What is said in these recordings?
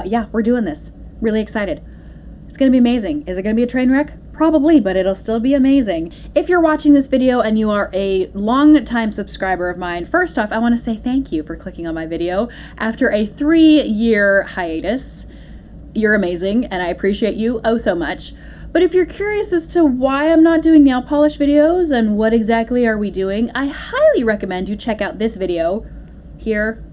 yeah, we're doing this. Really excited. It's gonna be amazing. Is it gonna be a train wreck? Probably, but it'll still be amazing. If you're watching this video and you are a long-time subscriber of mine, first off, I want to say thank you for clicking on my video after a 3-year hiatus. You're amazing, and I appreciate you oh so much. But if you're curious as to why I'm not doing nail polish videos and what exactly are we doing, I highly recommend you check out this video here,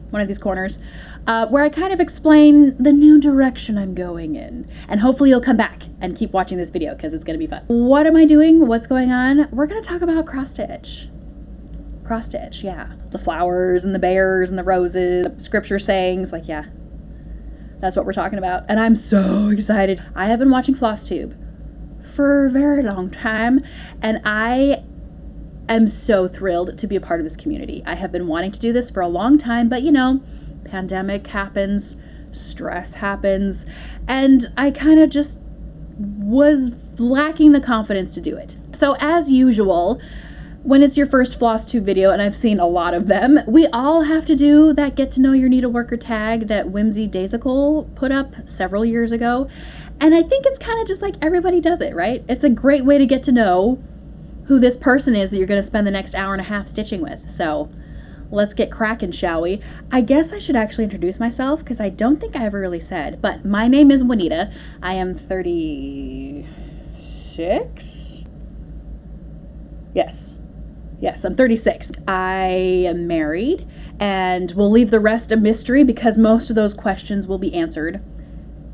one of these corners, where I kind of explain the new direction I'm going in. And hopefully you'll come back and keep watching this video because it's going to be fun. What am I doing? What's going on? We're going to talk about cross stitch. Cross stitch, yeah. The flowers and the bears and the roses, the scripture sayings, like, yeah. That's what we're talking about. And I'm so excited. I have been watching Flosstube for a very long time, and I am so thrilled to be a part of this community. I have been wanting to do this for a long time, but you know, pandemic happens, stress happens, and I kind of just was lacking the confidence to do it. So as usual, when it's your first Flosstube video, and I've seen a lot of them, we all have to do that get to know your needleworker tag that Whimsy Daisical put up several years ago. And I think it's kind of just like everybody does it, right? It's a great way to get to know who this person is that you're going to spend the next hour and a half stitching with. So let's get cracking, shall we? I guess I should actually introduce myself because I don't think I ever really said, but my name is Juanita. I am 36? Yes, I'm 36. I am married, and we'll leave the rest a mystery because most of those questions will be answered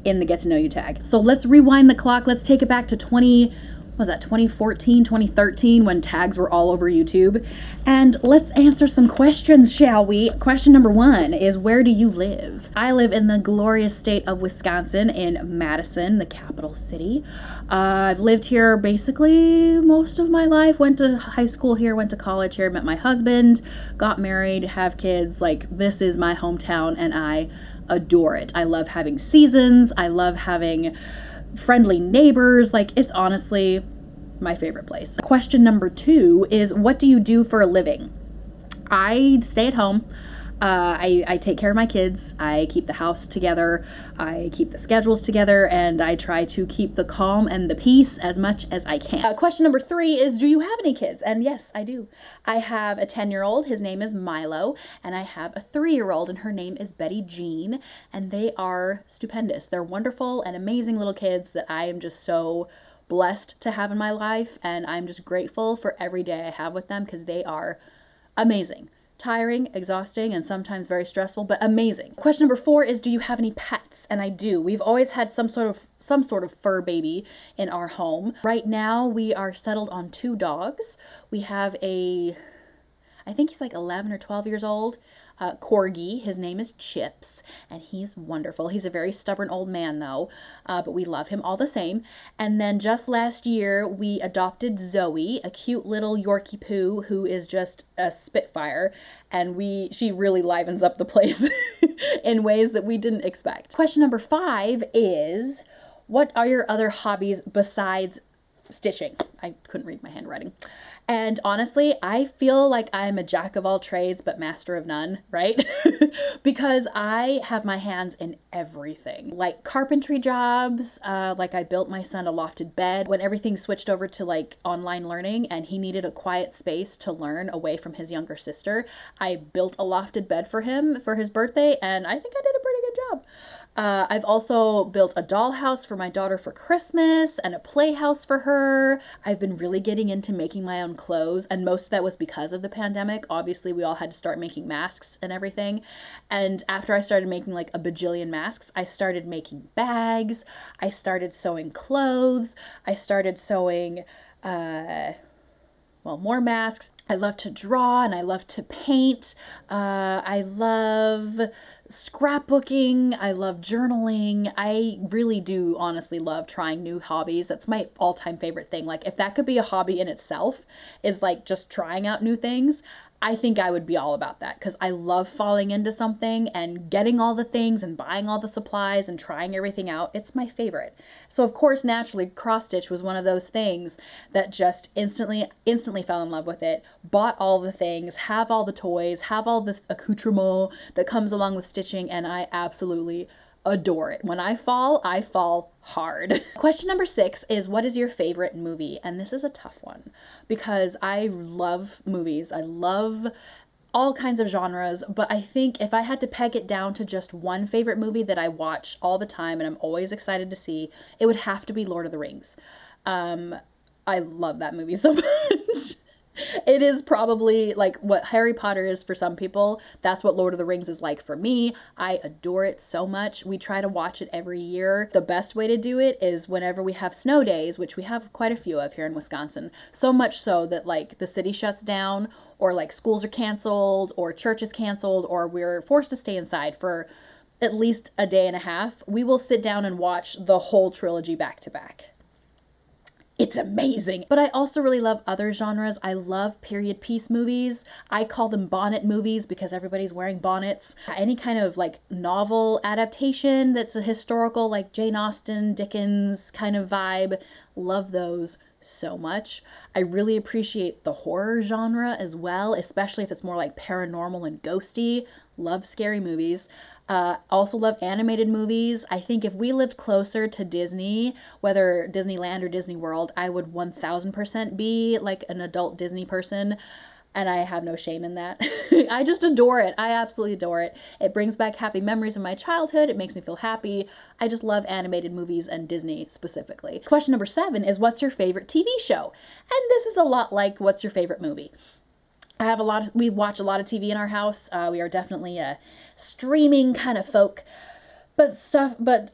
in the Get to Know You tag. So let's rewind the clock. Let's take it back to 2014, 2013, when tags were all over YouTube. And let's answer some questions, shall we? Question number 1 is, where do you live? I live in the glorious state of Wisconsin, in Madison, the capital city. I've lived here basically most of my life, went to high school here, went to college here, met my husband, got married, have kids. Like, this is my hometown, and I adore it. I love having seasons. I love having friendly neighbors. Like, it's honestly my favorite place. Question number 2 is, what do you do for a living? I stay at home. I take care of my kids. I keep the house together. I keep the schedules together, and I try to keep the calm and the peace as much as I can. Question number 3 is, do you have any kids? And yes, I do. I have a 10-year-old. His name is Milo, and I have a 3-year-old, and her name is Betty Jean, and they are stupendous. They're wonderful and amazing little kids that I am just so blessed to have in my life, and I'm just grateful for every day I have with them because they are amazing. Tiring, exhausting, and sometimes very stressful, but amazing. Question number 4 is, do you have any pets? And I do. We've always had some sort of fur baby in our home. Right now we are settled on 2 dogs. We have I think he's like 11 or 12 years old, corgi. His name is Chips, and he's wonderful. He's a very stubborn old man though, but we love him all the same. And then just last year we adopted Zoe, a cute little Yorkie poo who is just a spitfire, and she really livens up the place in ways that we didn't expect. Question number 5 is, what are your other hobbies besides stitching? I couldn't read my handwriting. And honestly, I feel like I'm a jack of all trades, but master of none, right? Because I have my hands in everything. Like carpentry jobs, like I built my son a lofted bed. When everything switched over to like online learning and he needed a quiet space to learn away from his younger sister, I built a lofted bed for him for his birthday, and I think I did a pretty good job. I've also built a dollhouse for my daughter for Christmas and a playhouse for her. I've been really getting into making my own clothes, and most of that was because of the pandemic. Obviously, we all had to start making masks and everything. And after I started making like a bajillion masks, I started making bags. I started sewing clothes. I started sewing, more masks. I love to draw and I love to paint. I love scrapbooking. I love journaling. I really do honestly love trying new hobbies. That's my all-time favorite thing. Like, if that could be a hobby in itself, is like just trying out new things, I think I would be all about that because I love falling into something and getting all the things and buying all the supplies and trying everything out. It's my favorite. So of course, naturally, cross stitch was one of those things that just instantly fell in love with it. Bought all the things, have all the toys, have all the accoutrement that comes along with stitching, and I absolutely adore it. When I fall hard. Question number 6 is, what is your favorite movie? And this is a tough one because I love movies. I love all kinds of genres, but I think if I had to peg it down to just one favorite movie that I watch all the time and I'm always excited to see, it would have to be Lord of the Rings. I love that movie so much. It is probably like what Harry Potter is for some people. That's what Lord of the Rings is like for me. I adore it so much. We try to watch it every year. The best way to do it is whenever we have snow days, which we have quite a few of here in Wisconsin. So much so that like the city shuts down, or like schools are canceled, or church is canceled, or we're forced to stay inside for at least a day and a half. We will sit down and watch the whole trilogy back to back. It's amazing. But I also really love other genres. I love period piece movies. I call them bonnet movies because everybody's wearing bonnets. Any kind of like novel adaptation that's a historical, like Jane Austen, Dickens kind of vibe. Love those so much. I really appreciate the horror genre as well, especially if it's more like paranormal and ghosty. Love scary movies. Also love animated movies. I think if we lived closer to Disney, whether Disneyland or Disney World, I would 1000% be like an adult Disney person. And I have no shame in that. I just adore it. I absolutely adore it. It brings back happy memories of my childhood. It makes me feel happy. I just love animated movies and Disney specifically. Question number 7 is, what's your favorite TV show? And this is a lot like, what's your favorite movie? We watch a lot of TV in our house. We are definitely a streaming kind of folk. But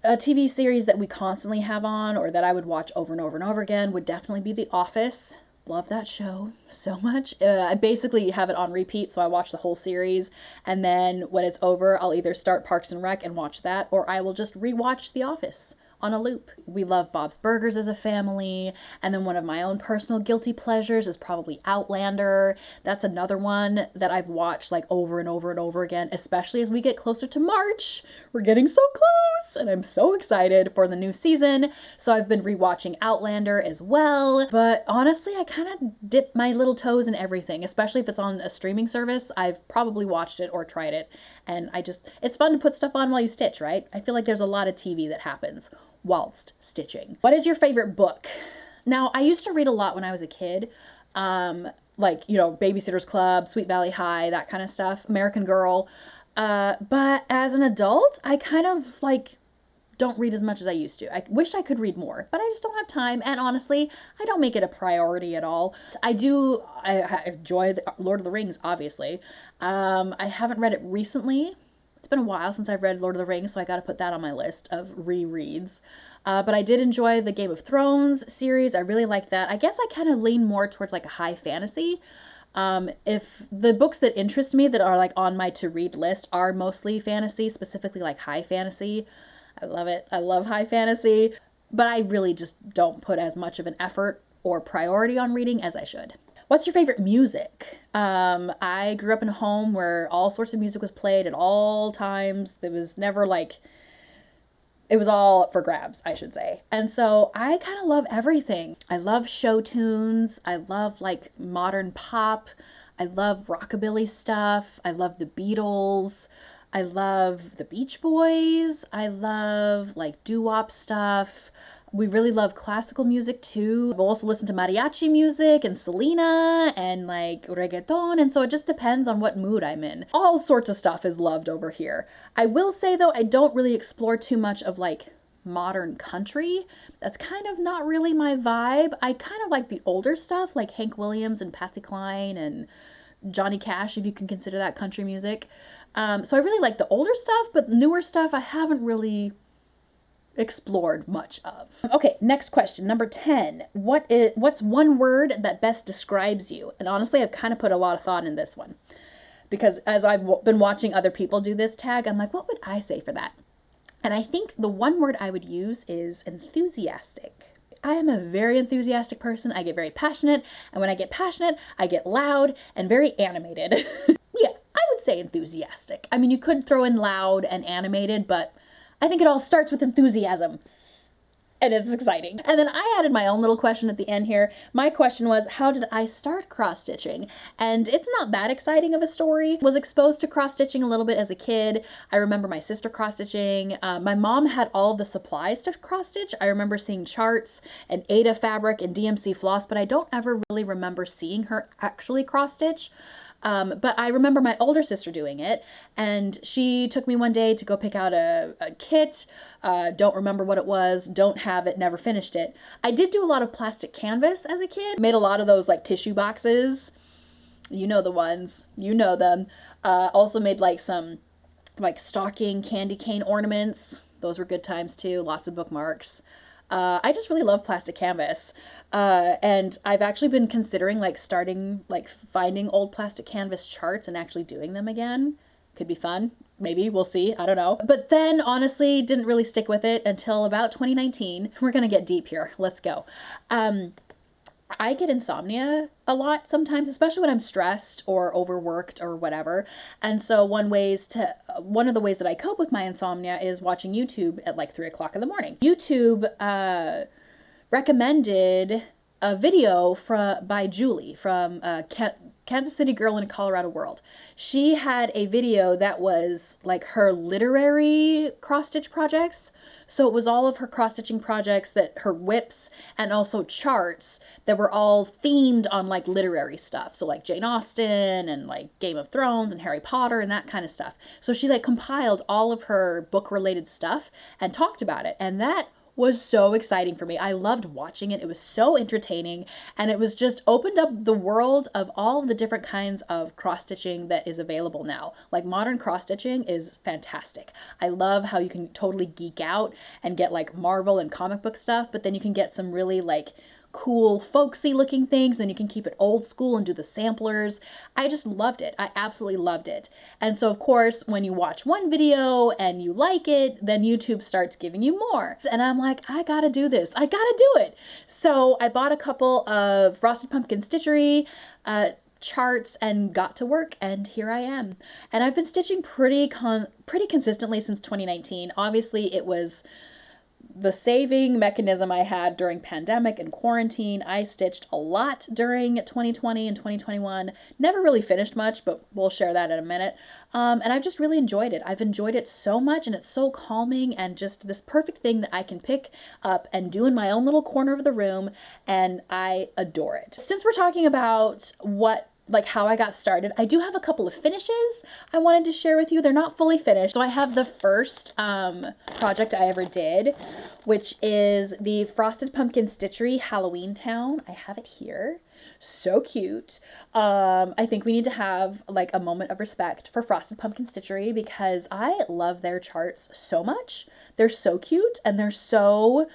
a TV series that we constantly have on, or that I would watch over and over and over again, would definitely be The Office. Love that show so much. I basically have it on repeat, so I watch the whole series, and then when it's over, I'll either start Parks and Rec and watch that, or I will just rewatch The Office on a loop. We love Bob's Burgers as a family, and then one of my own personal guilty pleasures is probably Outlander. That's another one that I've watched like over and over and over again, especially as we get closer to March. We're getting so close, and I'm so excited for the new season. So I've been rewatching Outlander as well. But honestly, I kind of dip my little toes in everything, especially if it's on a streaming service. I've probably watched it or tried it, and it's fun to put stuff on while you stitch, right? I feel like there's a lot of TV that happens whilst stitching. What is your favorite book? Now, I used to read a lot when I was a kid, like, you know, Babysitter's Club, Sweet Valley High, that kind of stuff, American Girl. But as an adult, I kind of like don't read as much as I used to. I wish I could read more, but I just don't have time. And honestly, I don't make it a priority at all. I enjoy Lord of the Rings, obviously. I haven't read it recently. It's been a while since I've read Lord of the Rings, so I got to put that on my list of rereads. But I did enjoy the Game of Thrones series. I really like that. I guess I kind of lean more towards like a high fantasy. If the books that interest me that are like on my to-read list are mostly fantasy, specifically like high fantasy. I love it. I love high fantasy, but I really just don't put as much of an effort or priority on reading as I should. What's your favorite music? I grew up in a home where all sorts of music was played at all times. There was never like, it was all for grabs, I should say. And so I kind of love everything. I love show tunes. I love like modern pop. I love rockabilly stuff. I love the Beatles. I love the Beach Boys. I love like doo-wop stuff. We really love classical music too. We'll also listen to mariachi music and Selena and like reggaeton, and so it just depends on what mood I'm in. All sorts of stuff is loved over here. I will say though, I don't really explore too much of like modern country. That's kind of not really my vibe. I kind of like the older stuff like Hank Williams and Patsy Cline and Johnny Cash, if you can consider that country music. So I really like the older stuff, but newer stuff I haven't really explored much of. Okay, next question, number 10. What's one word that best describes you? And honestly, I've kind of put a lot of thought in this one, because as I've been watching other people do this tag, I'm like, what would I say for that? And I think the one word I would use is enthusiastic. I am a very enthusiastic person. I get very passionate, and when I get passionate, I get loud and very animated. Yeah, I would say enthusiastic. I mean, you could throw in loud and animated, but I think it all starts with enthusiasm. And it's exciting. And then I added my own little question at the end here. My question was, how did I start cross-stitching? And it's not that exciting of a story. Was exposed to cross-stitching a little bit as a kid. I remember my sister cross-stitching. My mom had all of the supplies to cross-stitch. I remember seeing charts and Aida fabric and DMC floss, but I don't ever really remember seeing her actually cross-stitch. But I remember my older sister doing it, and she took me one day to go pick out a kit. Don't remember what it was, don't have it, never finished it. I did do a lot of plastic canvas as a kid. Made a lot of those like tissue boxes. You know the ones, you know them. Also made like some like stocking candy cane ornaments. Those were good times too, lots of bookmarks. I just really love plastic canvas. And I've actually been considering like finding old plastic canvas charts and actually doing them again. Could be fun. Maybe, we'll see, I don't know. But then honestly didn't really stick with it until about 2019. We're gonna get deep here, let's go. I get insomnia a lot sometimes, especially when I'm stressed or overworked or whatever. And so one of the ways that I cope with my insomnia is watching YouTube at like 3 o'clock in the morning. YouTube recommended a video by Julie from Kansas City Girl in a Colorado World. She had a video that was like her literary cross-stitch projects. So it was all of her cross-stitching projects, that her whips, and also charts that were all themed on like literary stuff. So like Jane Austen and like Game of Thrones and Harry Potter and that kind of stuff. So she like compiled all of her book related stuff and talked about it. And that was so exciting for me. I loved watching it. It was so entertaining, and it was just opened up the world of all of the different kinds of cross-stitching that is available now. Like modern cross-stitching is fantastic. I love how you can totally geek out and get like Marvel and comic book stuff, but then you can get some really like cool folksy looking things, then you can keep it old school and do the samplers. I just loved it. I absolutely loved it. And so of course, when you watch one video and you like it, then YouTube starts giving you more. And I'm like, I gotta do this. I gotta do it. So I bought a couple of Frosted Pumpkin Stitchery charts and got to work, and here I am. And I've been stitching pretty consistently since 2019. Obviously it was the saving mechanism I had during pandemic and quarantine. I stitched a lot during 2020 and 2021. Never really finished much, but we'll share that in a minute. And I've just really enjoyed it. I've enjoyed it so much, and it's so calming and just this perfect thing that I can pick up and do in my own little corner of the room, and I adore it. Since we're talking about how I got started, I do have a couple of finishes I wanted to share with you. They're not fully finished. So I have the first project I ever did, which is the Frosted Pumpkin Stitchery Halloween Town. I have it here. So cute. I think we need to have like a moment of respect for Frosted Pumpkin Stitchery because I love their charts so much. They're so cute and they're so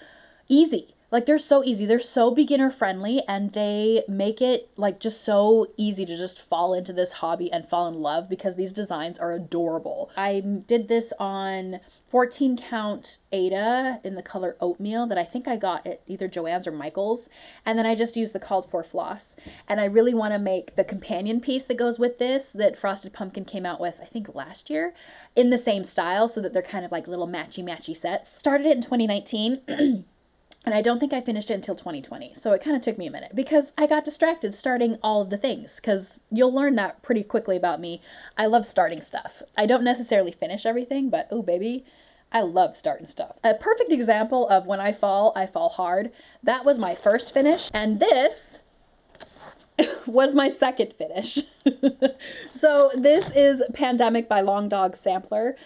easy. Like, they're so easy. They're so beginner friendly, and they make it like just so easy to just fall into this hobby and fall in love because these designs are adorable. I did this on 14 count Aida in the color Oatmeal that I think I got at either Joann's or Michael's. And then I just used the called for floss. And I really want to make the companion piece that goes with this that Frosted Pumpkin came out with, I think last year, in the same style so that they're kind of like little matchy sets. Started it in 2019. And I don't think I finished it until 2020. So it kind of took me a minute because I got distracted starting all of the things, because you'll learn that pretty quickly about me. I love starting stuff. I don't necessarily finish everything, but oh baby, I love starting stuff. A perfect example of when I fall hard. That was my first finish, and this was my second finish. So this is Pandemic by Long Dog Sampler.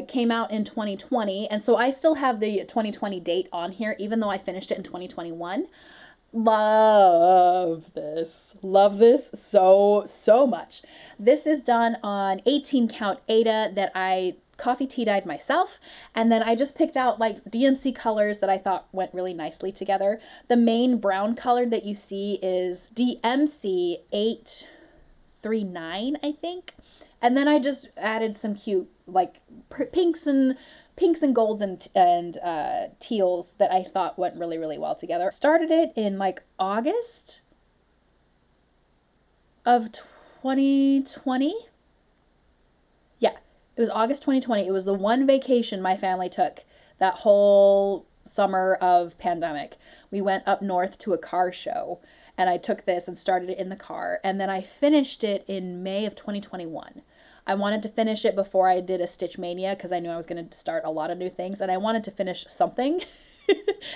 Came out in 2020, and so I still have the 2020 date on here, even though I finished it in 2021. Love this so much. This is done on 18 count Aida that I coffee tea dyed myself, and then I just picked out like DMC colors that I thought went really nicely together. The main brown color that you see is DMC 839, I think. And then I just added some cute like pinks and pinks and golds and teals that I thought went really, really well together. Started it in like August of 2020. Yeah, it was August 2020. It was the one vacation my family took that whole summer of pandemic. We went up north to a car show, and I took this and started it in the car, and then I finished it in May of 2021. I wanted to finish it before I did a Stitch Mania because I knew I was going to start a lot of new things, and I wanted to finish something,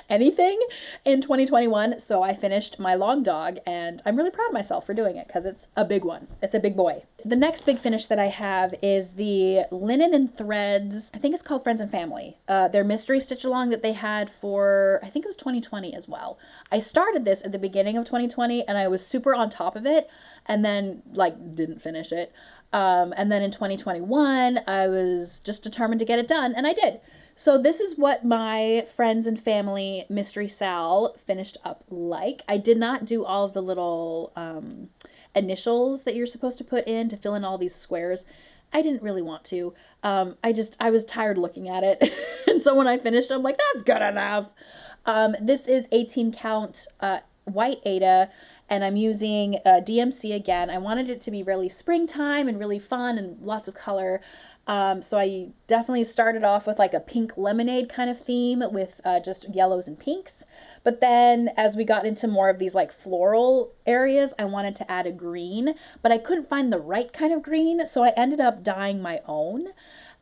anything, in 2021. So I finished my log dog, and I'm really proud of myself for doing it because it's a big one. It's a big boy. The next big finish that I have is the Linen and Threads. I think it's called Friends and Family. Their mystery stitch along that they had for, I think it was 2020 as well. I started this at the beginning of 2020, and I was super on top of it, and then like didn't finish it. And then in 2021, I was just determined to get it done, and I did. So this is what my Friends and Family Mystery Sal finished up like. I did not do all of the little initials that you're supposed to put in to fill in all these squares. I didn't really want to. I was tired looking at it. And so when I finished, I'm like, that's good enough. This is 18 count white Aida, and I'm using DMC again. I wanted it to be really springtime and really fun and lots of color. So I definitely started off with like a pink lemonade kind of theme with just yellows and pinks. But then as we got into more of these like floral areas, I wanted to add a green, but I couldn't find the right kind of green. So I ended up dyeing my own.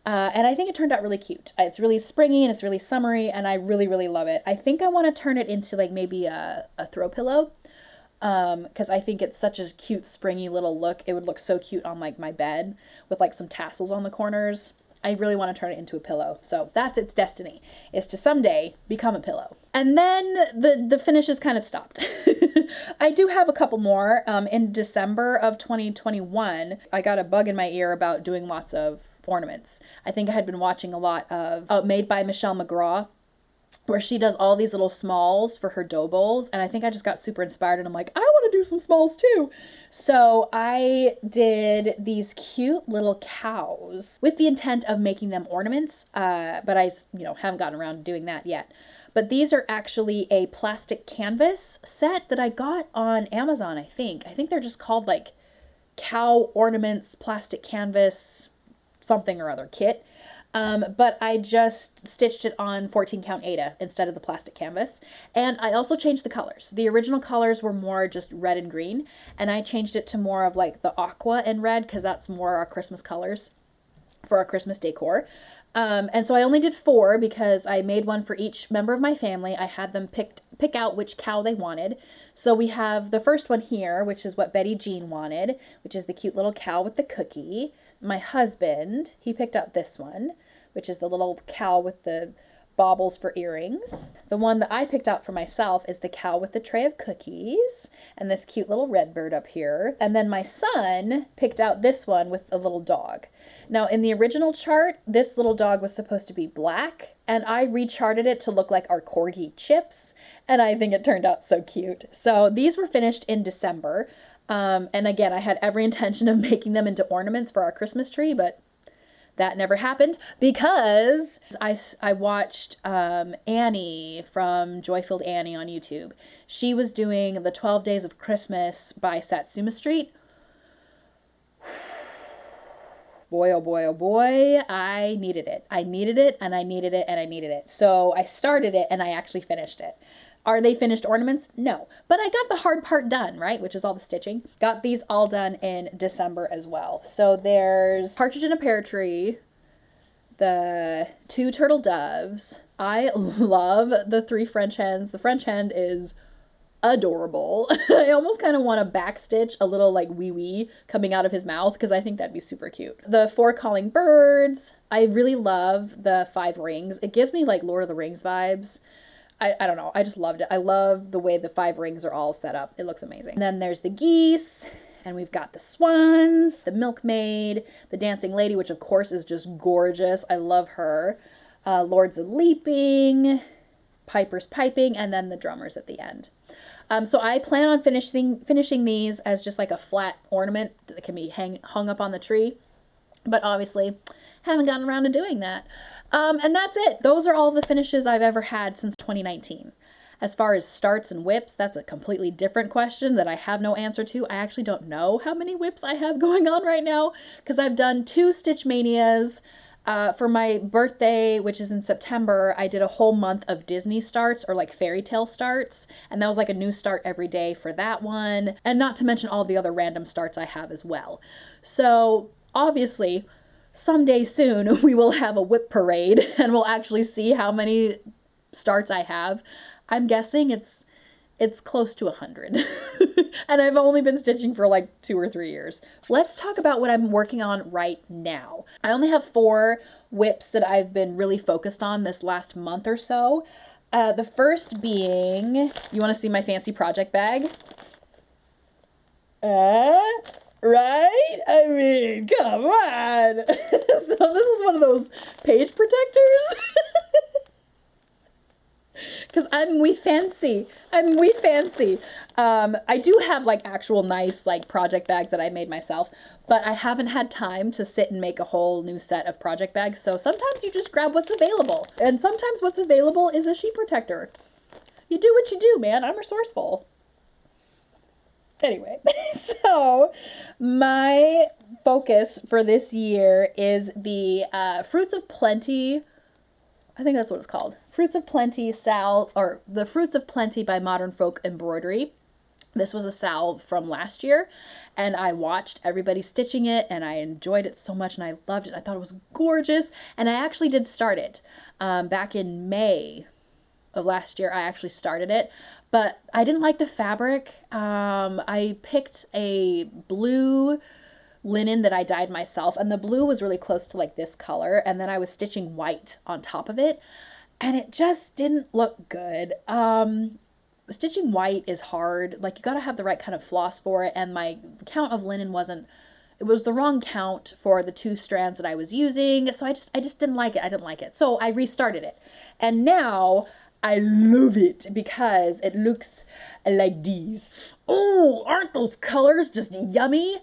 And I think it turned out really cute. It's really springy and it's really summery, and I really, really love it. I think I want to turn it into like maybe a throw pillow. Because I think it's such a cute springy little look. It would look so cute on like my bed with like some tassels on the corners. I really want to turn it into a pillow. So that's its destiny, is to someday become a pillow. And then the finishes kind of stopped. I do have a couple more. In December of 2021, I got a bug in my ear about doing lots of ornaments. I think I had been watching a lot of Made by Michelle McGraw, where she does all these little smalls for her dough bowls, and I think I just got super inspired, and I'm like, I want to do some smalls too. So I did these cute little cows with the intent of making them ornaments, but I, haven't gotten around to doing that yet. But these are actually a plastic canvas set that I got on Amazon, I think. I think they're just called like cow ornaments, plastic canvas, something or other kit. But I just stitched it on 14 count Aida instead of the plastic canvas. And I also changed the colors. The original colors were more just red and green, and I changed it to more of like the aqua and red, because that's more our Christmas colors for our Christmas decor. And so I only did 4 because I made one for each member of my family. I had them pick out which cow they wanted. So we have the first one here, which is what Betty Jean wanted, which is the cute little cow with the cookie. My husband, he picked out this one, which is the little cow with the baubles for earrings. The one that I picked out for myself is the cow with the tray of cookies and this cute little red bird up here. And then my son picked out this one with a little dog. Now in the original chart, this little dog was supposed to be black, and I recharted it to look like our corgi Chips, and I think it turned out so cute. So these were finished in December. And again, I had every intention of making them into ornaments for our Christmas tree, but that never happened because I watched Annie from Joy-Filled Annie on YouTube. She was doing the 12 Days of Christmas by Satsuma Street. Boy, oh boy, oh boy, I needed it. I needed it, and I needed it, and I needed it. So I started it, and I actually finished it. Are they finished ornaments? No. But I got the hard part done, right? Which is all the stitching. Got these all done in December as well. So there's Partridge in a Pear Tree, the 2 turtle doves. I love the 3 French hens. The French hen is adorable. I almost kind of want to backstitch a little like wee wee coming out of his mouth because I think that'd be super cute. The 4 calling birds. I really love the 5 rings. It gives me like Lord of the Rings vibes. I don't know. I just loved it. I love the way the 5 rings are all set up. It looks amazing. And then there's the geese, and we've got the swans, the milkmaid, the dancing lady, which of course is just gorgeous. I love her. Lords of Leaping, Pipers Piping, and then the drummers at the end. So I plan on finishing these as just like a flat ornament that can be hung up on the tree. But obviously, haven't gotten around to doing that. And that's it. Those are all the finishes I've ever had since 2019. As far as starts and whips, that's a completely different question that I have no answer to. I actually don't know how many whips I have going on right now because I've done 2 Stitch Manias. For my birthday, which is in September, I did a whole month of Disney starts or like fairy tale starts, and that was like a new start every day for that one, and not to mention all the other random starts I have as well. So obviously, someday soon we will have a whip parade and we'll actually see how many starts I have. I'm guessing it's close to 100. And I've only been stitching for like 2 or 3 years. Let's talk about what I'm working on right now. I only have 4 whips that I've been really focused on this last month or so. The first being, you want to see my fancy project bag? Right? I mean, come on. So this is one of those page protectors. Because I'm wee fancy. I do have like actual nice like project bags that I made myself, but I haven't had time to sit and make a whole new set of project bags. So sometimes you just grab what's available. And sometimes what's available is a sheet protector. You do what you do, man. I'm resourceful. Anyway, so my focus for this year is the Fruits of Plenty. I think that's what it's called. Fruits of Plenty salve, or the Fruits of Plenty by Modern Folk Embroidery. This was a salve from last year, and I watched everybody stitching it, and I enjoyed it so much, and I loved it. I thought it was gorgeous, and I actually did start it back in May of last year. I actually started it, but I didn't like the fabric. I picked a blue linen that I dyed myself, and the blue was really close to like this color, and then I was stitching white on top of it, and it just didn't look good. Stitching white is hard. Like, you gotta have the right kind of floss for it, and my count of linen wasn't, it was the wrong count for the 2 strands that I was using, so I just didn't like it. I didn't like it. So I restarted it, and now I love it because it looks like these. Oh, aren't those colors just yummy?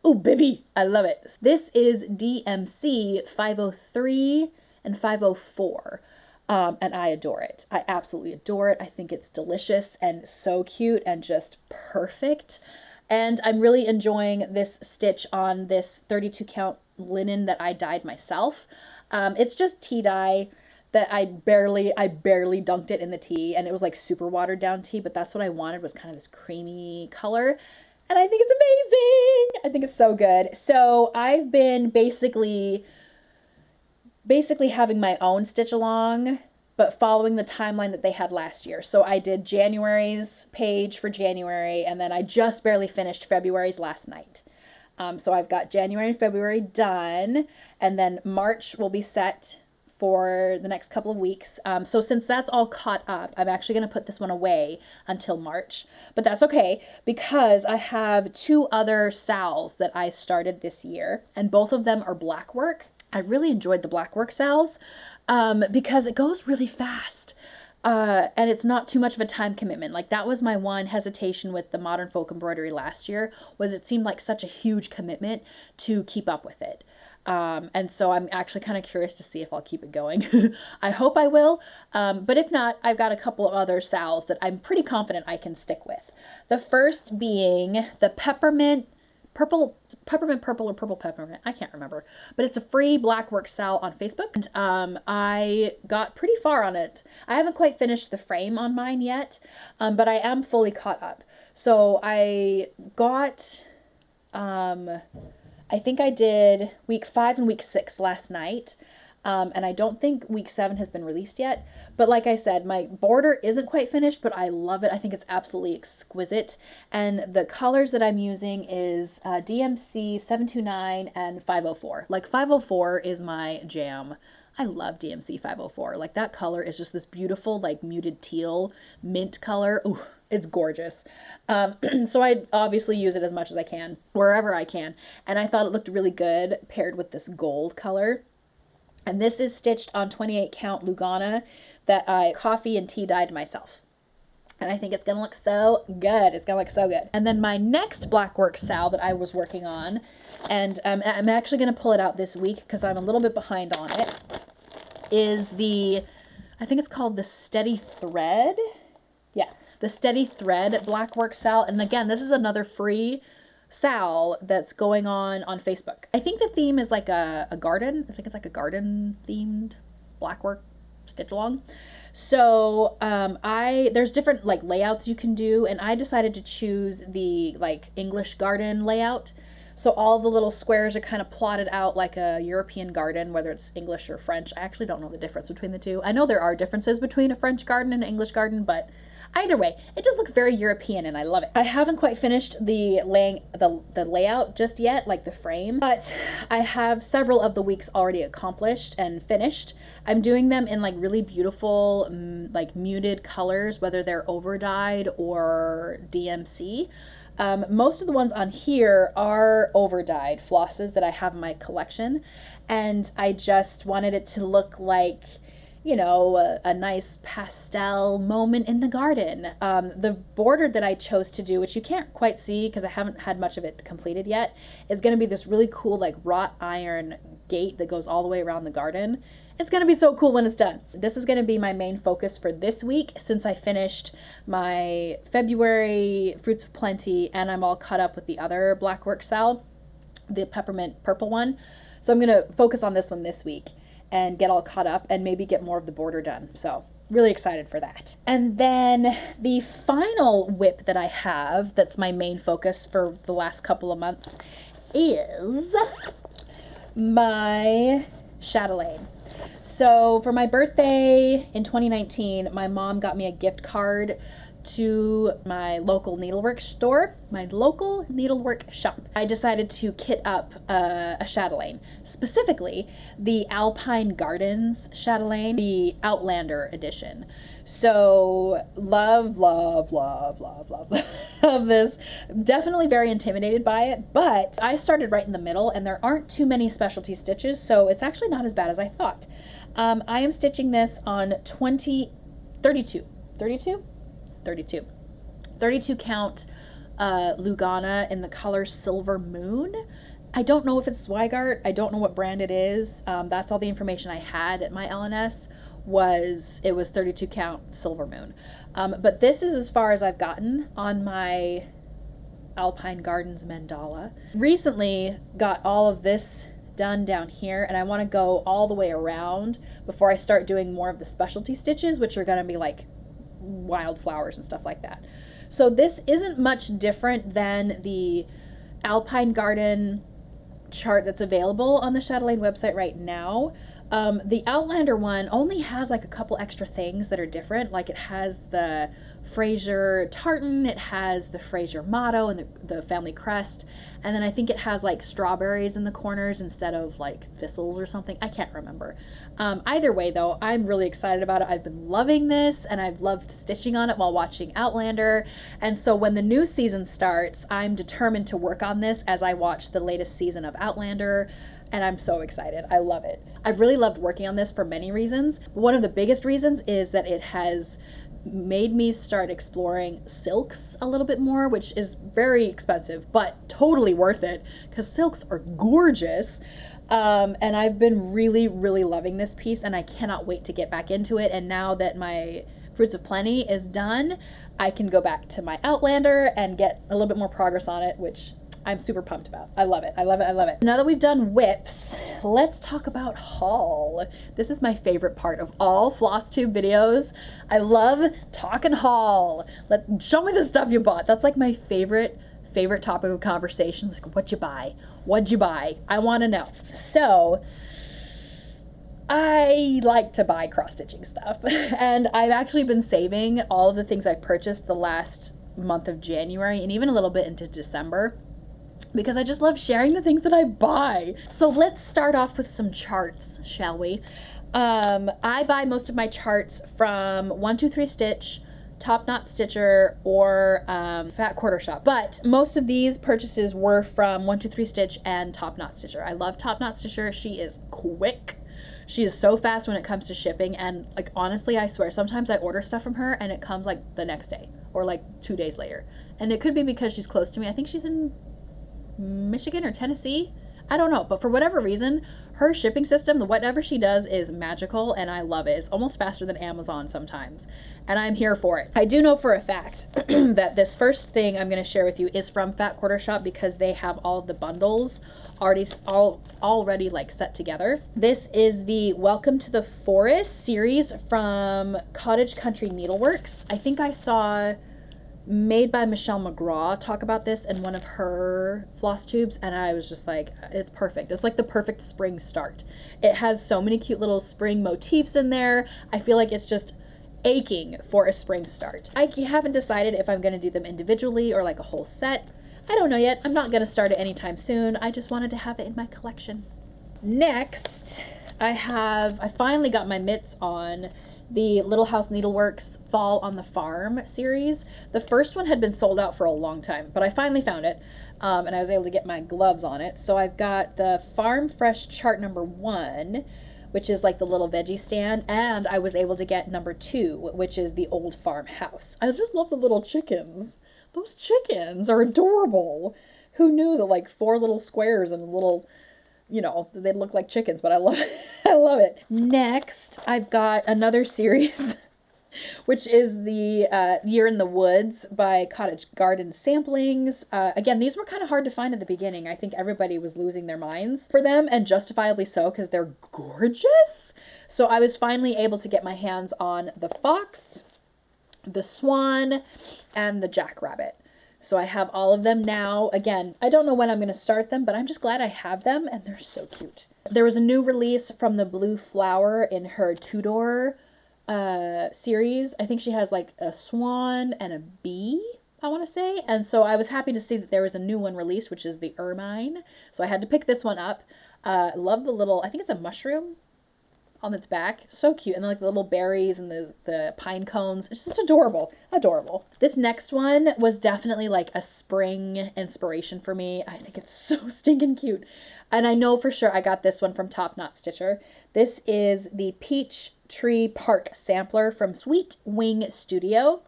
Oh, baby, I love it. This is DMC 503 and 504. And I adore it. I absolutely adore it. I think it's delicious and so cute and just perfect. And I'm really enjoying this stitch on this 32 count linen that I dyed myself. It's just tea dye that I barely dunked it in the tea, and it was like super watered down tea, but that's what I wanted, was kind of this creamy color. And I think it's amazing. I think it's so good. So I've been basically having my own stitch along, but following the timeline that they had last year. So I did January's page for January, and then I just barely finished February's last night. So I've got January and February done, and then March will be set for the next couple of weeks. So since that's all caught up, I'm actually going to put this one away until March. But that's okay, because I have 2 other sals that I started this year, and both of them are black work. I really enjoyed the black work sals because it goes really fast. And it's not too much of a time commitment. Like, that was my one hesitation with the Modern Folk Embroidery last year, was it seemed like such a huge commitment to keep up with it. And so I'm actually kind of curious to see if I'll keep it going. I hope I will, but if not, I've got a couple of other sals that I'm pretty confident I can stick with. The first being the peppermint purple or purple peppermint, I can't remember, but it's a free black work sal on Facebook, and I got pretty far on it. I haven't quite finished the frame on mine yet, but I am fully caught up. So I got I think I did week 5 and week 6 last night, and I don't think week 7 has been released yet. But like I said, my border isn't quite finished, but I love it. I think it's absolutely exquisite. And the colors that I'm using is DMC 729 and 504. Like, 504 is my jam. I love DMC 504. Like, that color is just this beautiful, like, muted teal mint color. Ooh, it's gorgeous. So I obviously use it as much as I can, wherever I can. And I thought it looked really good paired with this gold color. And this is stitched on 28 count Lugana that I coffee and tea dyed myself. And I think it's gonna look so good. It's gonna look so good. And then my next black work sal that I was working on, and I'm actually gonna pull it out this week because I'm a little bit behind on it. is I think it's called the Steady Thread. Yeah, the Steady Thread Blackwork Sal. And again, this is another free sal that's going on Facebook. I think the theme is like a garden. I think it's like a garden themed blackwork stitch along. So there's different like layouts you can do, and I decided to choose the like English garden layout. So all the little squares are kind of plotted out like a European garden, whether it's English or French. I actually don't know the difference between the two. I know there are differences between a French garden and an English garden, but either way, it just looks very European and I love it. I haven't quite finished the layout just yet, like the frame, but I have several of the weeks already accomplished and finished. I'm doing them in like really beautiful, like muted colors, whether they're over dyed or DMC. Most of the ones on here are over dyed flosses that I have in my collection, and I just wanted it to look like, you know, a nice pastel moment in the garden. The border that I chose to do, which you can't quite see because I haven't had much of it completed yet, is going to be this really cool like wrought iron gate that goes all the way around the garden. It's going to be so cool when it's done. This is going to be my main focus for this week since I finished my February Fruits of Plenty and I'm all caught up with the other Blackwork Sal, the peppermint purple one. So I'm going to focus on this one this week and get all caught up and maybe get more of the border done. So really excited for that. And then the final whip that I have that's my main focus for the last couple of months is my chatelaine. So for my birthday in 2019, my mom got me a gift card to my local needlework store, my local needlework shop. I decided to kit up a chatelaine, specifically the Alpine Gardens chatelaine, the Outlander edition. So love this. Definitely very intimidated by it, but I started right in the middle and there aren't too many specialty stitches, so it's actually not as bad as I thought. I am stitching this on 32 count Lugana in the color Silver Moon. I don't know if it's Zweigart. I don't know what brand it is. That's all the information I had at my LNS. It was 32 count Silver Moon. But this is as far as I've gotten on my Alpine Gardens mandala. Recently got all of this done down here, and I want to go all the way around before I start doing more of the specialty stitches, which are going to be like wildflowers and stuff like that. So this isn't much different than the Alpine Garden chart that's available on the Chatelaine website right now. The Outlander one only has like a couple extra things that are different. Like it has the Fraser tartan, it has the Fraser motto and the family crest, and then I think it has like strawberries in the corners instead of like thistles or something. I can't remember. Either way though, I'm really excited about it. I've been loving this and I've loved stitching on it while watching Outlander, and so when the new season starts, I'm determined to work on this as I watch the latest season of Outlander. And I'm so excited. I love it. I've really loved working on this for many reasons. One of the biggest reasons is that it has made me start exploring silks a little bit more, which is very expensive, but totally worth it because silks are gorgeous. And I've been really, really loving this piece and I cannot wait to get back into it. And now that my Fruits of Plenty is done, I can go back to my Outlander and get a little bit more progress on it, which I'm super pumped about. I love it. I love it. I love it. Now that we've done whips, let's talk about haul. This is my favorite part of all Flosstube videos. I love talking haul. Show me the stuff you bought. That's like my favorite topic of conversation. Like, what'd you buy? What'd you buy? I want to know. So I like to buy cross-stitching stuff, and I've actually been saving all of the things I've purchased the last month of January and even a little bit into December, because I just love sharing the things that I buy. So let's start off with some charts, shall we? I buy most of my charts from 123 Stitch, Top Knot Stitcher, or Fat Quarter Shop. But most of these purchases were from 123 Stitch and Top Knot Stitcher. I love Top Knot Stitcher. She is quick. She is so fast when it comes to shipping, and like honestly, I swear, sometimes I order stuff from her and it comes like the next day or like 2 days later. And it could be because she's close to me. I think she's in Michigan or Tennessee. I don't know, but for whatever reason, Her shipping system, whatever she does is magical, and I love it. It's almost faster than Amazon sometimes, and I'm here for it. I do know for a fact that this first thing I'm going to share with you is from Fat Quarter Shop because they have all of the bundles already like set together. This is the Welcome to the Forest series from Cottage Country Needleworks. I think I saw Made by Michelle McGraw talk about this in one of her floss tubes, and I was just like, it's perfect. It's like the perfect spring start. It has so many cute little spring motifs in there. I feel like it's just aching for a spring start. I haven't decided if I'm going to do them individually or like a whole set. I don't know yet. I'm not going to start it anytime soon. I just wanted to have it in my collection. Next, I finally got my mitts on the Little House Needleworks Fall on the Farm series. The first one had been sold out for a long time, but I finally found it, and I was able to get my gloves on it. So I've got the Farm Fresh chart number 1, which is like the little veggie stand, and I was able to get number 2, which is the Old Farmhouse. I just love the little chickens. Those chickens are adorable. Who knew that like 4 little squares and a little, you know, they look like chickens, but I love it. I love it. Next, I've got another series, which is the Year in the Woods by Cottage Garden Samplings. Again, these were kind of hard to find at the beginning. I think everybody was losing their minds for them, and justifiably so, because they're gorgeous. So I was finally able to get my hands on the fox, the swan, and the jackrabbit. So I have all of them now. Again, I don't know when I'm going to start them, but I'm just glad I have them, and they're so cute. There was a new release from the Blue Flower in her Tudor series. I think she has like a swan and a bee, I want to say. And so I was happy to see that there was a new one released, which is the Ermine. So I had to pick this one up. Love the little, I think it's a mushroom on its back. So cute. And then like the little berries and the pine cones. It's just adorable. Adorable. This next one was definitely like a spring inspiration for me. I think it's so stinking cute. And I know for sure I got this one from Top Knot Stitcher. This is the Peach Tree Park sampler from Sweet Wing Studio.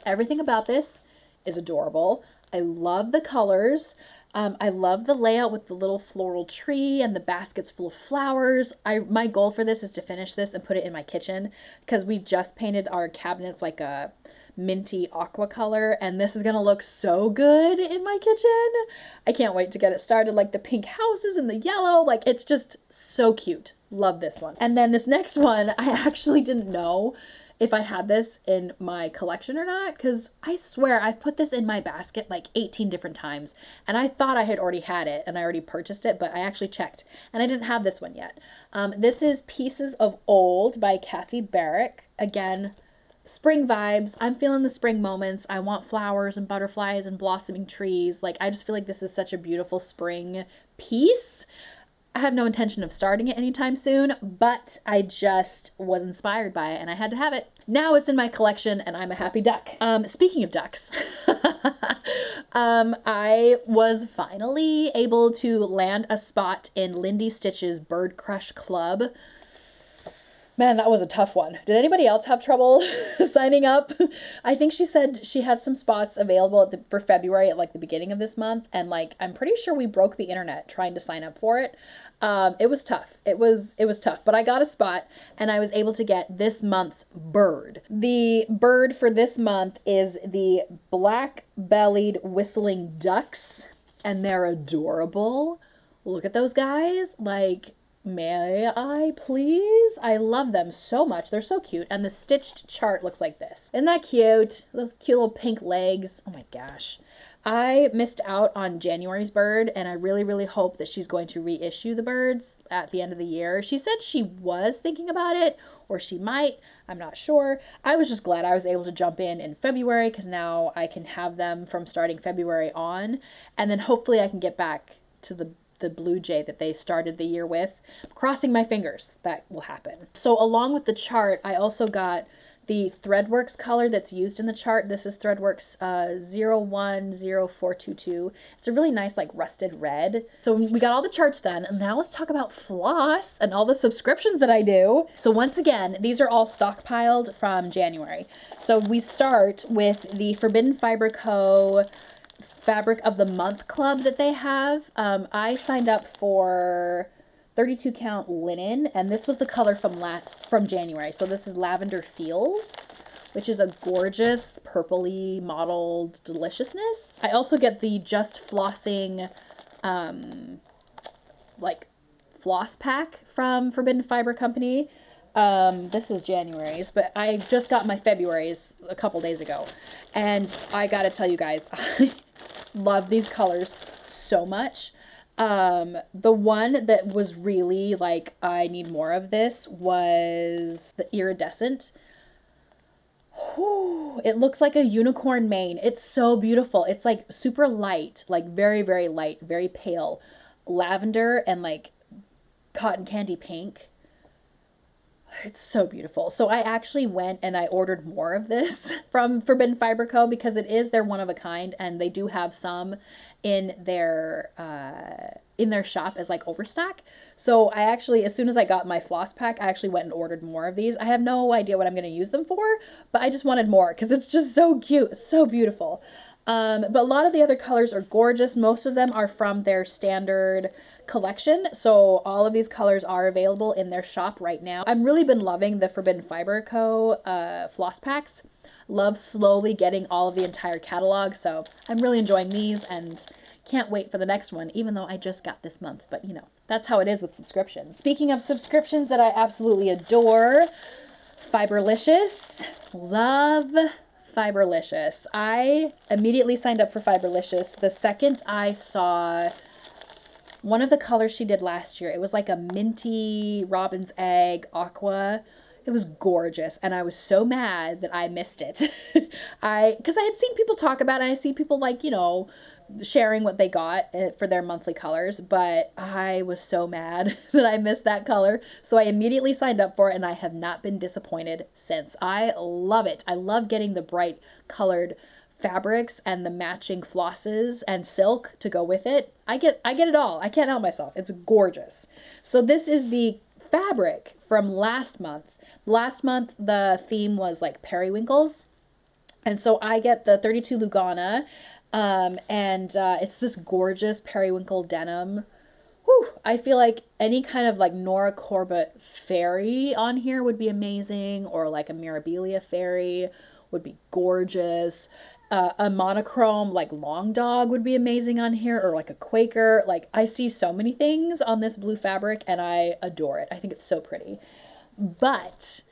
Everything about this is adorable. I love the colors. I love the layout with the little floral tree and the baskets full of flowers. My goal for this is to finish this and put it in my kitchen because we just painted our cabinets like a minty aqua color, and this is gonna look so good in my kitchen. I can't wait to get it started. Like the pink houses and the yellow, like it's just so cute. Love this one. And then this next one, I actually didn't know if I had this in my collection or not, because I swear I've put this in my basket like 18 different times, and I thought I had already had it and I already purchased it, but I actually checked and I didn't have this one yet. This is Pieces of Old by Kathy Barrick. Again, spring vibes. I'm feeling the spring moments. I want flowers and butterflies and blossoming trees. Like, I just feel like this is such a beautiful spring piece. I have no intention of starting it anytime soon, but I just was inspired by it and I had to have it. Now it's in my collection and I'm a happy duck. Speaking of ducks, I was finally able to land a spot in Lindy Stitch's Bird Crush Club. Man, that was a tough one. Did anybody else have trouble signing up? I think she said she had some spots available for February at like the beginning of this month, and like I'm pretty sure we broke the internet trying to sign up for it. It was tough. It was tough, but I got a spot and I was able to get this month's bird. The bird for this month is the black-bellied whistling ducks, and they're adorable. Look at those guys. Like, may I please? I love them so much. They're so cute. And the stitched chart looks like this. Isn't that cute? Those cute little pink legs. Oh my gosh. I missed out on January's bird, and I really, really hope that she's going to reissue the birds at the end of the year. She said she was thinking about it, or she might. I'm not sure. I was just glad I was able to jump in February, because now I can have them from starting February on, and then hopefully I can get back to the blue jay that they started the year with. Crossing my fingers that will happen. So along with the chart, I also got the Threadworks color that's used in the chart. This is Threadworks 010422. It's a really nice like rusted red. So we got all the charts done, and now let's talk about floss and all the subscriptions that I do. So once again, these are all stockpiled from January. So we start with the Forbidden Fiber Co. Fabric of the Month Club that they have. I signed up for 32 count linen, and this was the color from January. So this is Lavender Fields, which is a gorgeous purpley mottled deliciousness. I also get the Just Flossing like floss pack from Forbidden Fiber Company. This is January's, but I just got my February's a couple days ago, and I gotta tell you guys, I love these colors so much. The one that was really like, I need more of this, was the Iridescent. Whew, it looks like a unicorn mane. It's so beautiful. It's like super light, like very, very light, very pale lavender and like cotton candy pink. It's so beautiful. So I actually went and I ordered more of this from Forbidden Fiber Co. because they're one of a kind, and they do have some in their shop as like overstock. So I actually, as soon as I got my floss pack, I actually went and ordered more of these. I have no idea what I'm going to use them for, but I just wanted more because it's just so cute. It's so beautiful. But a lot of the other colors are gorgeous. Most of them are from their standard collection, so all of these colors are available in their shop right now. I've really been loving the Forbidden Fiber Co. Floss packs. Love slowly getting all of the entire catalog, so I'm really enjoying these and can't wait for the next one, even though I just got this month's, but you know, that's how it is with subscriptions. Speaking of subscriptions that I absolutely adore, Fiberlicious. Love Fiberlicious. I immediately signed up for Fiberlicious the second I saw one of the colors she did last year. It was like a minty robin's egg aqua. It was gorgeous, and I was so mad that I missed it. Because I had seen people talk about it, and I see people like, you know, sharing what they got for their monthly colors, but I was so mad that I missed that color. So I immediately signed up for it, and I have not been disappointed since. I love it. I love getting the bright colored fabrics and the matching flosses and silk to go with it. I get it all. I can't help myself. It's gorgeous. So this is the fabric from last month. Last month the theme was like periwinkles, and so I get the 32 Lugana, and it's this gorgeous periwinkle denim. Whew, I feel like any kind of like Nora Corbett fairy on here would be amazing, or like a Mirabilia fairy would be gorgeous. A monochrome like long dog would be amazing on here, or like a Quaker. Like, I see so many things on this blue fabric and I adore it. I think it's so pretty. But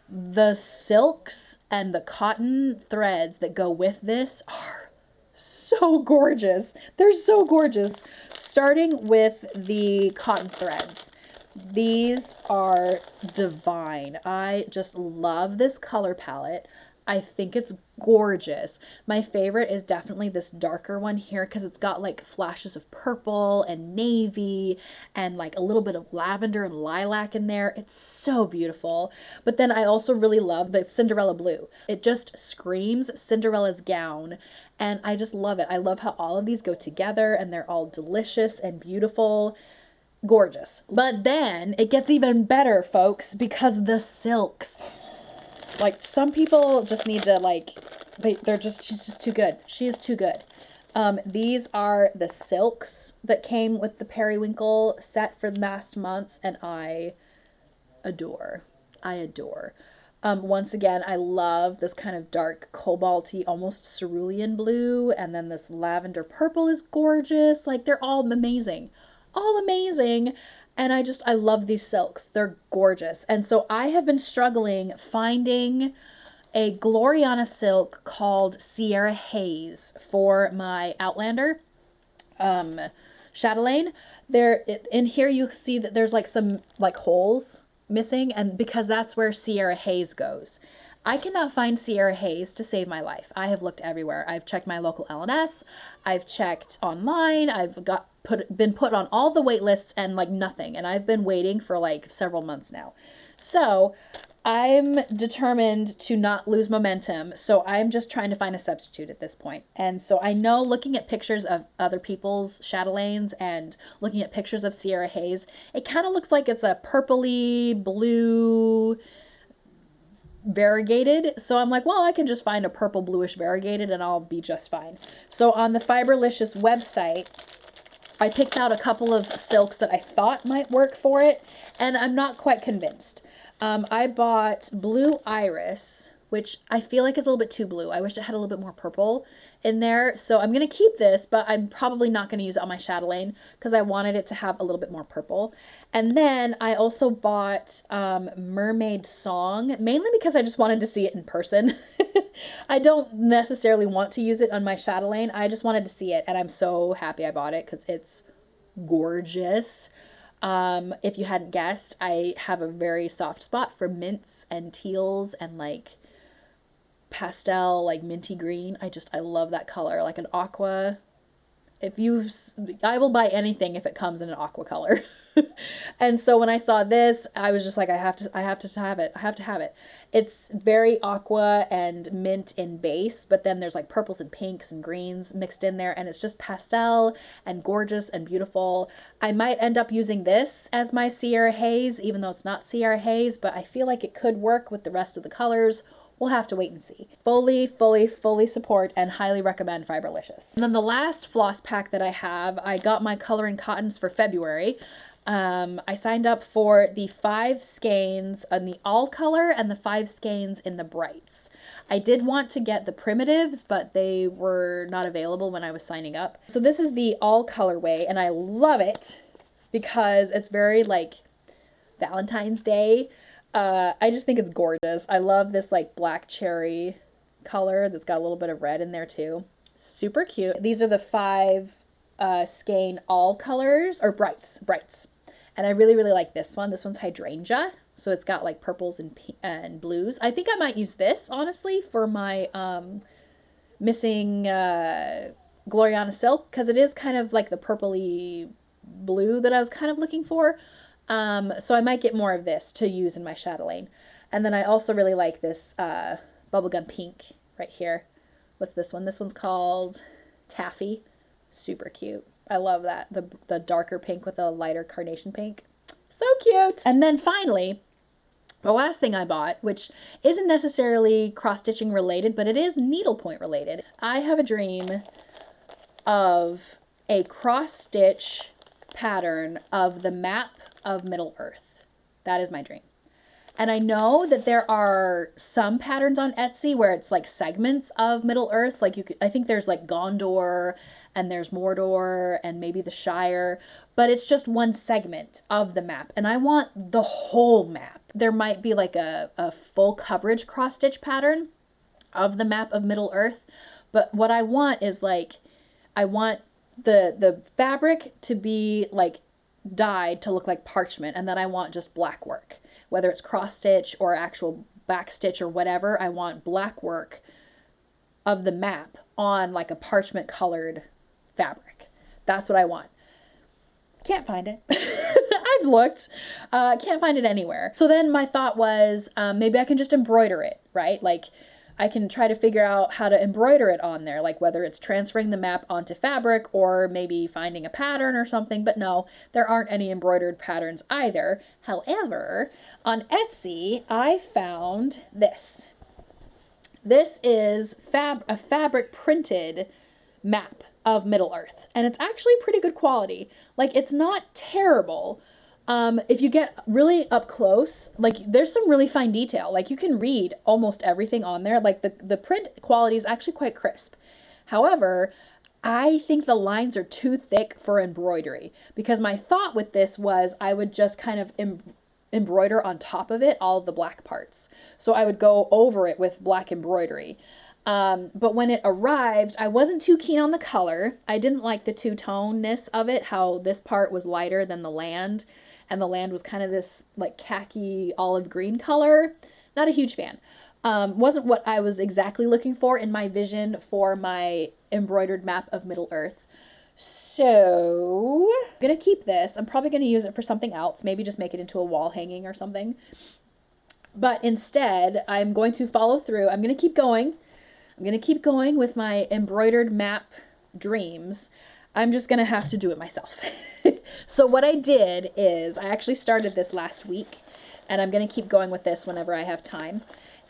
the silks and the cotton threads that go with this are so gorgeous. They're so gorgeous. Starting with the cotton threads. These are divine. I just love this color palette. I think it's gorgeous. My favorite is definitely this darker one here because it's got like flashes of purple and navy and like a little bit of lavender and lilac in there. It's so beautiful. But then I also really love the Cinderella blue. It just screams Cinderella's gown, and I just love it. I love how all of these go together and they're all delicious and beautiful. Gorgeous. But then it gets even better, folks, because the silks. Like, some people just need to, like, she's just too good. She is too good. These are the silks that came with the periwinkle set for last month, and I adore. I adore. Once again, I love this kind of dark cobalty, almost cerulean blue, and then this lavender purple is gorgeous. Like, they're all amazing. All amazing. And I love these silks. They're gorgeous. And so I have been struggling finding a Gloriana silk called Sierra Haze for my Outlander chatelaine. In here you see that there's like some like holes missing, and because that's where Sierra Haze goes. I cannot find Sierra Haze to save my life. I have looked everywhere. I've checked my local LNS. I've checked online. I've been put on all the wait lists and like nothing. And I've been waiting for like several months now. So I'm determined to not lose momentum. So I'm just trying to find a substitute at this point. And so I know, looking at pictures of other people's chatelaines and looking at pictures of Sierra Haze, it kind of looks like it's a purpley blue variegated. So I'm like, well, I can just find a purple bluish variegated and I'll be just fine. So on the Fiberlicious website, I picked out a couple of silks that I thought might work for it, and I'm not quite convinced. I bought Blue Iris, which I feel like is a little bit too blue. I wish it had a little bit more purple in there. So I'm going to keep this, but I'm probably not going to use it on my chatelaine because I wanted it to have a little bit more purple. And then I also bought Mermaid Song, mainly because I just wanted to see it in person. I don't necessarily want to use it on my chatelaine. I just wanted to see it, and I'm so happy I bought it because it's gorgeous. If you hadn't guessed, I have a very soft spot for mints and teals and like pastel, like minty green. I love that color, like an aqua. I will buy anything if it comes in an aqua color. And so when I saw this, I was just like, I have to have it. I have to have it. It's very aqua and mint in base, but then there's like purples and pinks and greens mixed in there, and it's just pastel and gorgeous and beautiful. I might end up using this as my Sierra Haze, even though it's not Sierra Haze, but I feel like it could work with the rest of the colors. We'll have to wait and see. Fully support and highly recommend Fiberlicious. And then the last floss pack that I have, I got my coloring cottons for February. I signed up for the 5 skeins in the all color and the 5 skeins in the brights. I did want to get the primitives, but they were not available when I was signing up. So this is the all colorway, and I love it because it's very like Valentine's Day. I just think it's gorgeous. I love this like black cherry color that's got a little bit of red in there too. Super cute. These are the 5 skein all colors, or brights. And I really like this one. This one's hydrangea. So it's got like purples and blues. I think I might use this, honestly, for my missing Gloriana silk, because it is kind of like the purpley blue that I was kind of looking for. So I might get more of this to use in my chatelaine. And then I also really like this bubblegum pink right here. What's this one? This one's called Taffy. Super cute. I love that. The darker pink with a lighter carnation pink. So cute. And then finally, the last thing I bought, which isn't necessarily cross-stitching related, but it is needlepoint related. I have a dream of a cross-stitch pattern of the map of Middle-earth. That is my dream. And I know that there are some patterns on Etsy where it's like segments of Middle-earth. Like I think there's like Gondor, and there's Mordor, and maybe the Shire, but it's just one segment of the map, and I want the whole map. There might be like a full coverage cross-stitch pattern of the map of Middle-earth, but what I want is like, I want the fabric to be like dyed to look like parchment, and then I want just black work. Whether it's cross-stitch or actual back-stitch or whatever, I want black work of the map on like a parchment colored fabric. That's what I want. Can't find it. I've looked. Can't find it anywhere. So then my thought was, maybe I can just embroider it, right? Like I can try to figure out how to embroider it on there, like whether it's transferring the map onto fabric or maybe finding a pattern or something. But no, there aren't any embroidered patterns either. However, on Etsy, I found this. This is a fabric printed map of Middle-earth, and it's actually pretty good quality. Like, it's not terrible. If you get really up close, like there's some really fine detail. Like you can read almost everything on there. Like the print quality is actually quite crisp. However, I think the lines are too thick for embroidery, because my thought with this was I would just kind of embroider on top of it all of the black parts. So I would go over it with black embroidery. But when it arrived, I wasn't too keen on the color. I didn't like the two-toneness of it, how this part was lighter than the land, and the land was kind of this like khaki olive green color. Not a huge fan. Wasn't what I was exactly looking for in my vision for my embroidered map of Middle-earth. So I'm gonna keep this. I'm probably gonna use it for something else, maybe just make it into a wall hanging or something. But instead, I'm going to follow through. I'm gonna keep going. I'm gonna keep going with my embroidered map dreams. I'm just gonna have to do it myself. So what I did is, I actually started this last week, and I'm gonna keep going with this whenever I have time,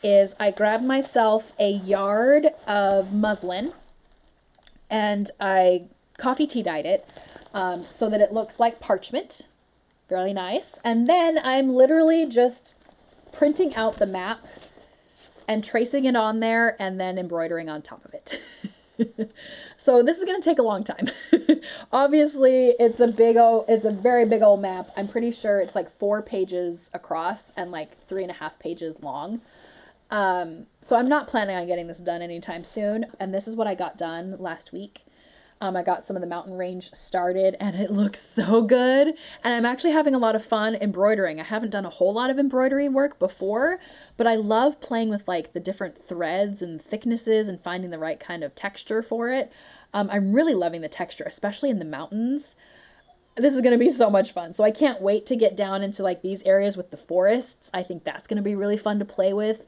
is I grabbed myself a yard of muslin, and I coffee tea dyed it. so that it looks like parchment. Fairly nice. And then I'm literally just printing out the map and tracing it on there and then embroidering on top of it. So this is going to take a long time. Obviously, it's a very big old map. I'm pretty sure it's like 4 pages across and like 3.5 pages long. So I'm not planning on getting this done anytime soon. And this is what I got done last week. I got some of the mountain range started and it looks so good. And I'm actually having a lot of fun embroidering. I haven't done a whole lot of embroidery work before, but I love playing with like the different threads and thicknesses and finding the right kind of texture for it. I'm really loving the texture, especially in the mountains. This is going to be so much fun. So I can't wait to get down into like these areas with the forests. I think that's going to be really fun to play with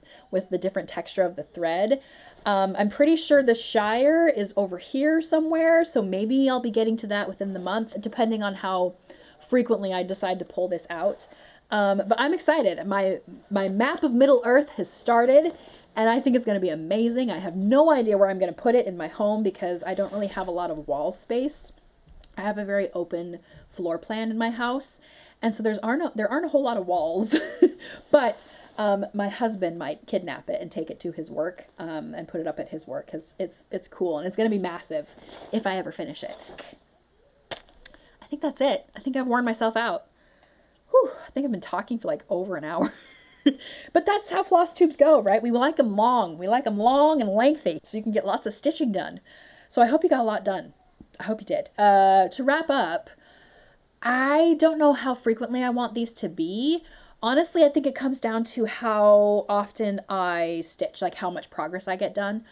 the different texture of the thread. I'm pretty sure the Shire is over here somewhere, so maybe I'll be getting to that within the month, depending on how frequently I decide to pull this out. But I'm excited. My map of Middle Earth has started, and I think it's going to be amazing. I have no idea where I'm going to put it in my home because I don't really have a lot of wall space. I have a very open floor plan in my house, and so there aren't a whole lot of walls, but my husband might kidnap it and take it to his work and put it up at his work because it's cool and it's going to be massive if I ever finish it. I think that's it. I think I've worn myself out. Whew, I think I've been talking for like over an hour. But that's how floss tubes go, right? We like them long. We like them long and lengthy so you can get lots of stitching done. So I hope you got a lot done. I hope you did. To wrap up, I don't know how frequently I want these to be. Honestly, I think it comes down to how often I stitch, like how much progress I get done.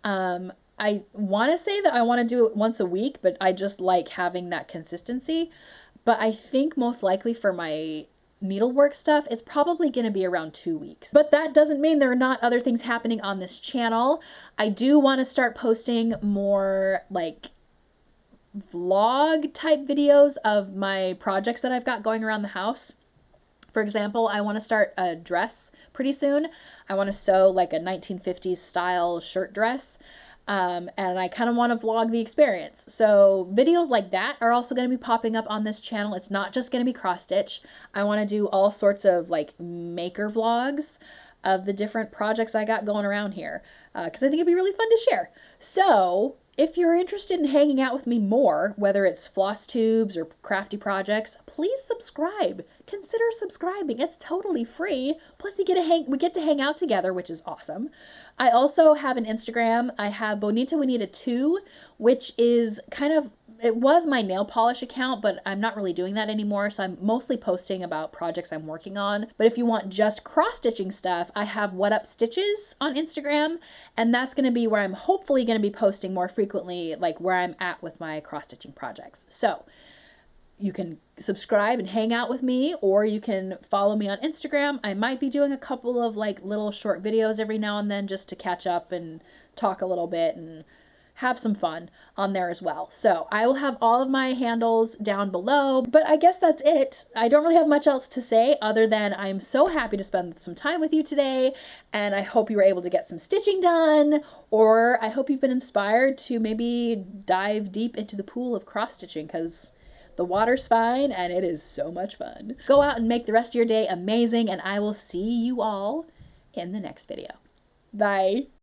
I want to say that I want to do it once a week, but I just like having that consistency. But I think most likely for my needlework stuff, it's probably going to be around 2 weeks. But that doesn't mean there are not other things happening on this channel. I do want to start posting more like vlog type videos of my projects that I've got going around the house. For example, I want to start a dress pretty soon. I want to sew like a 1950s style shirt dress. And I kind of want to vlog the experience. So videos like that are also going to be popping up on this channel. It's not just going to be cross stitch. I want to do all sorts of like maker vlogs of the different projects I got going around here. Because I think it'd be really fun to share. So if you're interested in hanging out with me more, whether it's floss tubes or crafty projects, please subscribe. Consider subscribing. It's totally free. Plus we get to hang out together, which is awesome. I also have an Instagram. I have bonitajuanita 2, which is it was my nail polish account, but I'm not really doing that anymore, so I'm mostly posting about projects I'm working on. But if you want just cross-stitching stuff, I have what.up.stitches on Instagram, and that's going to be where I'm hopefully going to be posting more frequently, like where I'm at with my cross-stitching projects. So you can subscribe and hang out with me, or you can follow me on Instagram. I might be doing a couple of like little short videos every now and then just to catch up and talk a little bit and have some fun on there as well. So I will have all of my handles down below, but I guess that's it. I don't really have much else to say other than I'm so happy to spend some time with you today, and I hope you were able to get some stitching done, or I hope you've been inspired to maybe dive deep into the pool of cross-stitching because the water's fine and it is so much fun. Go out and make the rest of your day amazing, and I will see you all in the next video. Bye.